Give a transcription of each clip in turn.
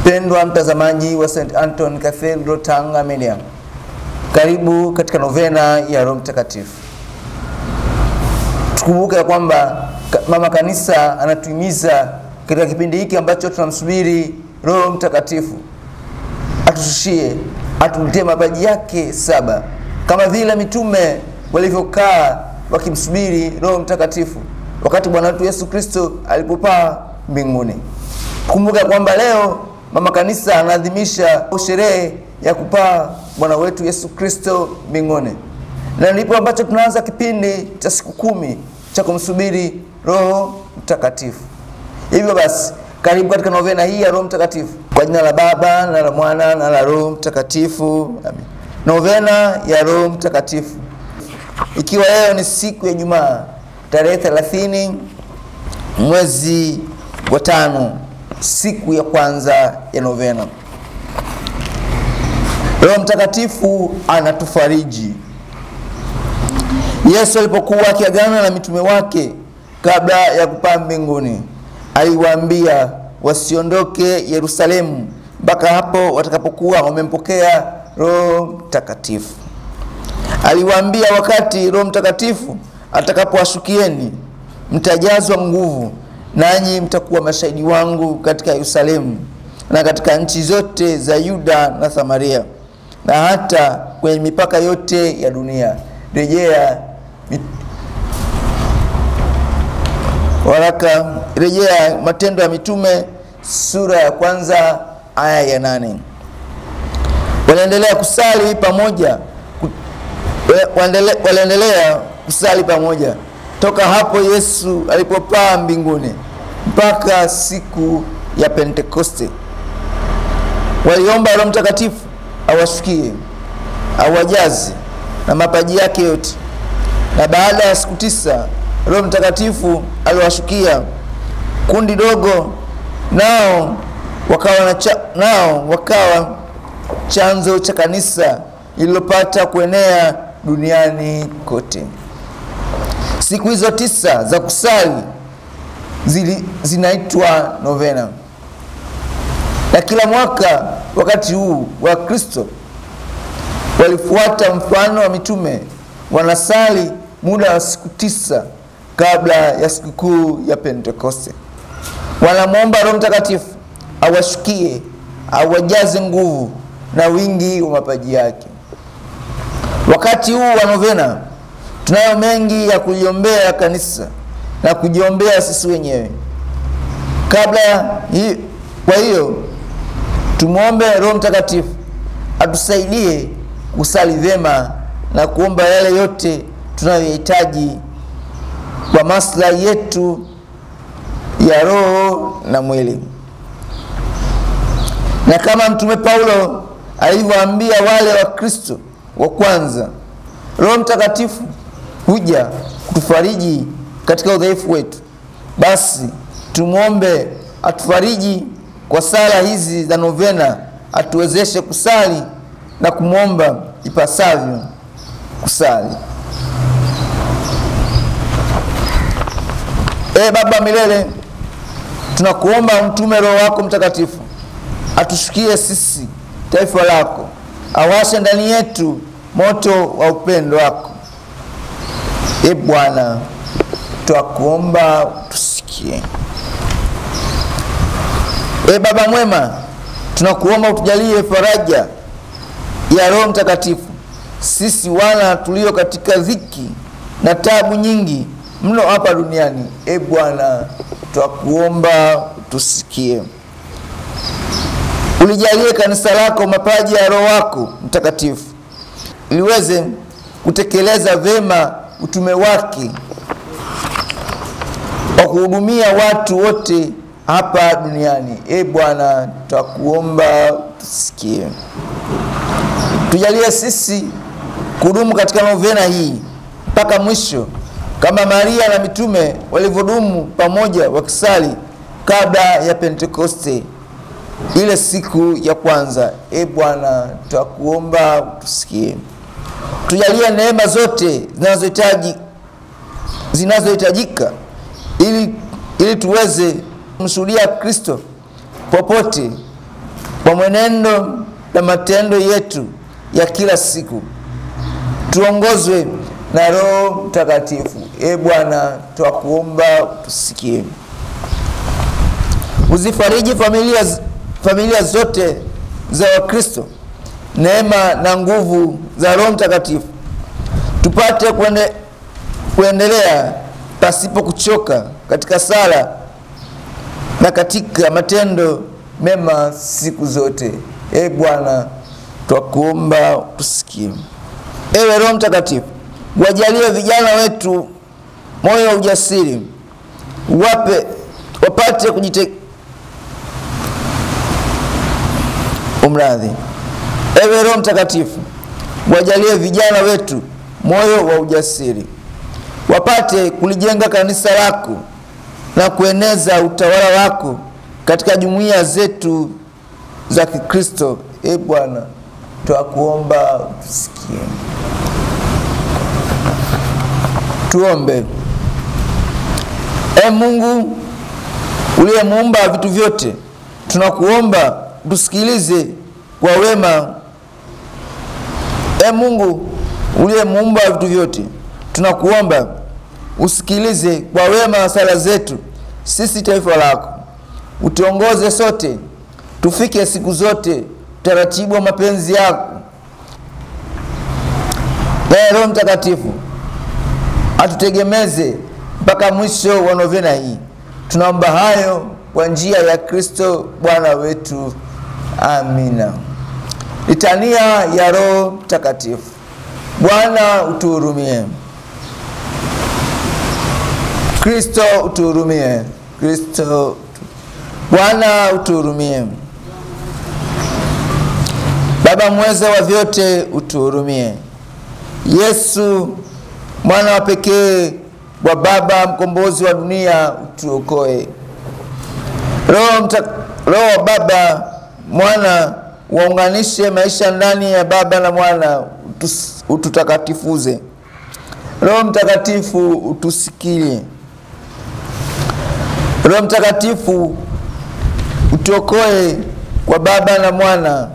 Mpendwa mtazamaji wa St. Anton Cathedral Tanga Media, karibu katika novena ya Roho Mtakatifu. Tukumbuke kwamba Mama Kanisa anatuhimiza katika kipindi hiki ambacho tunamsubiri Roho Mtakatifu atushushie, atuletee mapaji yake 7 kama vile mitume walivyokaa wakimsubiri Roho Mtakatifu wakati Bwana wetu Yesu Kristo alipopaa mbinguni. Kumbuka kwamba leo Mama Kanisa anaadhimisha sherehe ya kupaa Bwana wetu Yesu Kristo mbinguni. Na ndipo ambacho tunaanza kipindi cha siku 10 cha kumsubiri Roho Mtakatifu. Hivyo basi, karibu katika novena hii ya Roho Mtakatifu. Kwa jina la Baba na la Mwana na la Roho Mtakatifu. Amen. Novena ya Roho Mtakatifu. Ikiwa leo ni siku ya Ijumaa, tarehe 30 mwezi wa 5, siku ya kwanza ya novena. Roho Mtakatifu anatufariji. Yesu alipokuwa akiagana na mitume wake kabla ya kupaa mbinguni, aliwaambia wasiondoke Yerusalemu mpaka hapo watakapokuwa wamempokea Roho Mtakatifu. Aliwaambia wakati Roho Mtakatifu atakapowashukieni, mtajazwa nguvu, nanyi mtakuwa mashahidi wangu katika Yerusalemu na katika nchi zote za Yuda na Samaria na hata kwenye mipaka yote ya dunia. Rejea Matendo ya Mitume sura ya 1 aya ya 8. Waliendelea kusali pamoja toka hapo Yesu alipopaa mbinguni mpaka siku ya Pentekoste. Waliomba Roho Mtakatifu awashukie, awajaze na mapaji yake yote. Na baada ya siku 9 Roho Mtakatifu aliwashukia kundi dogo, nao wakawa chanzo cha kanisa lililopata kuenea duniani kote. Siku hizo 9 za kusali zinaitwa novena. Na kila mwaka wakati huu wa Kristo walifuata mfano wa mitume, wanasali muda wa siku 9 kabla ya siku kuu ya Pentekoste. Wanamwomba Roho Mtakatifu awashukie, awajaze nguvu na wingi wa mapaji yake. Wakati huu wa novena tunayo mengi ya kuliombea kanisa na kujiombea sisi wenyewe. Kwa hiyo tumuombe Roho Mtakatifu atusaidie kusali vyema na kuomba yale yote tunayohitaji kwa maslahi yetu ya roho na mwili. Na kama Mtume Paulo alivyoambia wale wa Kristo wa kwanza, Roho Mtakatifu huja kutufariji katika udhaifu wetu. Basi tumuombe atufariji kwa sala hizi za novena, atuwezeshe kusali na kumwomba ipasavyo kusali. Baba milele, tunakuomba mtume Roho wako Mtakatifu atushukie sisi taifa lako, awashe ndani yetu moto wa upendo wako. Bwana, twakuomba tusikie. Baba mwema, tunakuomba utujalie faraja ya Roho Mtakatifu sisi wana tulio katika dhiki na tabu nyingi mno hapa duniani. Bwana, twakuomba tusikie. Ulijalie kanisa lako mapaji ya Roho wako Mtakatifu liweze kutekeleza vema utume wake wa kuhudumia watu wote hapa duniani. Bwana, twakuomba tusikie. Tujalie sisi kudumu katika novena hii mpaka mwisho, kama Maria na mitume walivyodumu pamoja wakisali kabla ya Pentekoste, ile siku ya kwanza. Bwana, twakuomba tusikie. Tujalie neema zote zinazohitajika ili tuweze kumshuhudia Kristo popote kwa mwenendo na matendo yetu ya kila siku. Tuongozwe na Roho Mtakatifu. Bwana, twakuomba tusikie. Uzifariji familia zote za Wakristo, neema na nguvu za Roho Mtakatifu, tupate kuendelea pasipo kuchoka katika sala na katika matendo mema siku zote. Bwana, twakuomba tusikie. Ewe Roho Mtakatifu, wajalie vijana wetu moyo wa ujasiri, wapate Ewe Roho Mtakatifu, wajalie vijana wetu moyo wa ujasiri, wapate kulijenga kanisa lako na kueneza utawala wako katika jumuiya zetu za Kikristo. Bwana, twakuomba tusikie. Tuombe. Mungu uliyemuumba vitu vyote, tunakuomba tusikilize kwa wema. Mungu uliyemuumba vitu vyote, tunakuomba usikilize kwa wema sala zetu sisi taifa lako. Utuongoze sote tufike siku zote taratibu wa mapenzi yako. Roho Mtakatifu atutegemeze mpaka mwisho wa novena hii. Tunaomba hayo kwa njia ya Kristo Bwana wetu. Amina. Litania ya Roho Mtakatifu. Bwana utuhurumie. Kristo utuhurumie. Kristo. Bwana utuhurumie. Baba mweza wa vyote utuhurumie. Yesu mwana wa pekee wa Baba, mkombozi wa dunia, utuokoe. Roho wa Baba Mwana waunganishe maisha ndani ya Baba na Mwana, ututakatifuze. Roho Mtakatifu utusikilie. Roho Mtakatifu utuokoe kwa Baba na Mwana,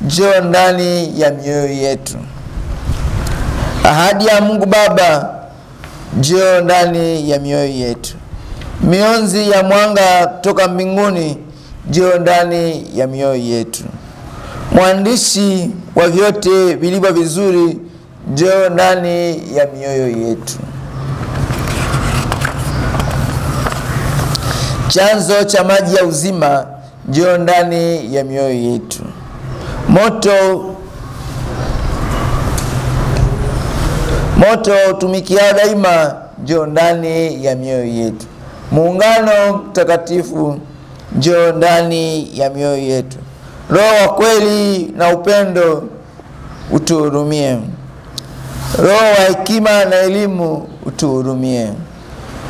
njoo ndani ya mioyo yetu. Ahadi ya Mungu Baba, njoo ndani ya mioyo yetu. Mionzi ya mwanga toka mbinguni, njoo ndani ya mioyo yetu. Mwandishi wa vyote vilivyo vizuri, njoo ndani ya mioyo yetu. Chanzo cha maji ya uzima, njoo ndani ya mioyo yetu. Moto tumikia daima, njoo ndani ya mioyo yetu. Muungano mtakatifu, njoo ndani ya mioyo yetu. Roho wa kweli na upendo, utuhurumie. Roho wa hekima na elimu, utuhurumie.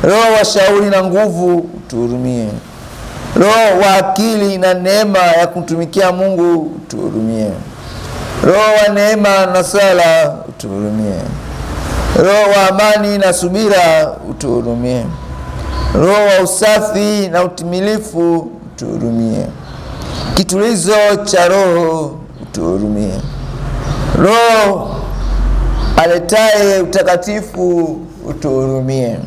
Roho wa shauri na nguvu, utuhurumie. Roho wa akili na neema ya kumtumikia Mungu, utuhurumie. Roho wa neema na sala, utuhurumie. Roho wa amani na subira, utuhurumie. Roho wa usafi na utimilifu, utuhurumie. Kitulizo cha roho, utuhurumie. Roho aletaye utakatifu, utuhurumie.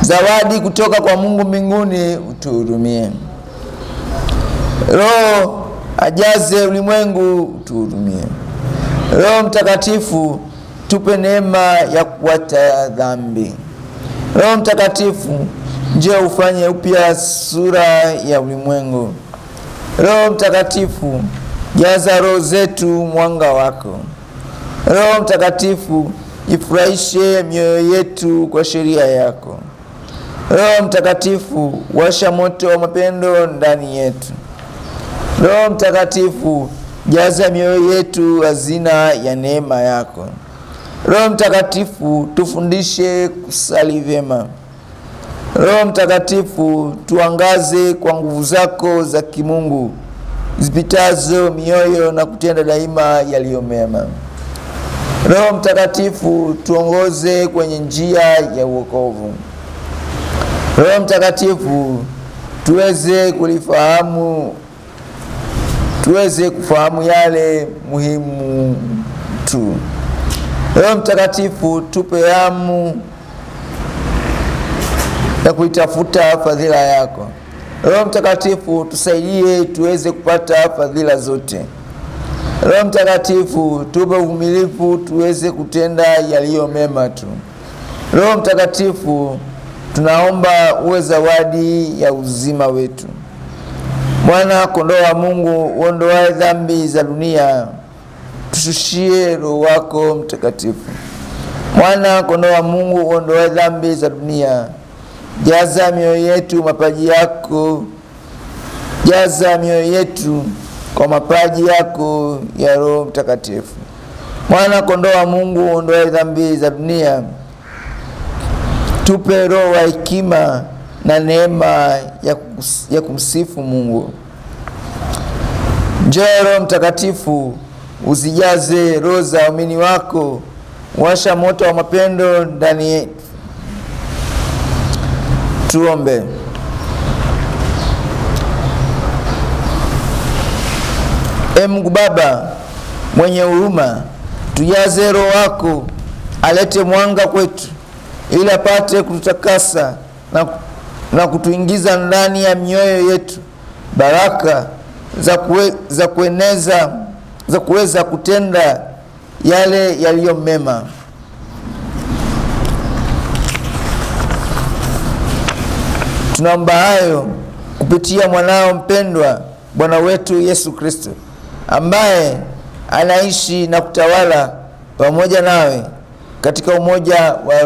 Zawadi kutoka kwa Mungu mbinguni, utuhurumie. Roho ajaze ulimwengu, utuhurumie. Roho Mtakatifu tupe neema ya kuacha dhambi. Roho Mtakatifu njoo ufanye upya sura ya ulimwengu. Roho Mtakatifu jaza roho zetu mwanga wako. Roho Mtakatifu ifurahishe mioyo yetu kwa sheria yako. Roho Mtakatifu washa moto wa mapendo ndani yetu. Roho Mtakatifu jaza mioyo yetu hazina ya neema yako. Roho Mtakatifu tufundishe kusali vyema. Roho Mtakatifu tuangaze kwa nguvu zako za kimungu zipitazo mioyo na kutenda daima yaliyo mema. Roho Mtakatifu tuongoze kwenye njia ya wokovu. Roho Mtakatifu tuweze kulifahamu tuweze kufahamu yale muhimu tu. Roho Mtakatifu, tupe hamu ya kuitafuta fadhila yako. Roho Mtakatifu, tusaidie tuweze kupata fadhila zote. Roho Mtakatifu, tupe uvumilivu tuweze kutenda yaliyo mema tu. Roho Mtakatifu, tunaomba uwe zawadi ya uzima wetu. Mwana kondoo wa Mungu, uondoaye dhambi za dunia, tushushie Roho wako Mtakatifu. Mwana kondoo wa Mungu, uondoaye dhambi za dunia, jaza mioyo yetu mapaji yako, jaza mioyo yetu kwa mapaji yako ya Roho Mtakatifu. Mwana kondoo wa Mungu, uondoaye dhambi za dunia, tupe roho wa hekima na neema ya kumsifu Mungu. Njoo Roho Mtakatifu, uzijaze roho za waamini wako, washa moto wa mapendo ndani yetu. Tuombe. Mungu Baba mwenye huruma, tujaze Roho wako alete mwanga kwetu, ili apate kututakasa na kutuingiza ndani ya mioyo yetu baraka za kuweza kutenda yale yaliyo mema. Tunaomba hayo kupitia mwanao mpendwa, Bwana wetu Yesu Kristo, ambaye anaishi na kutawala pamoja nawe katika umoja wa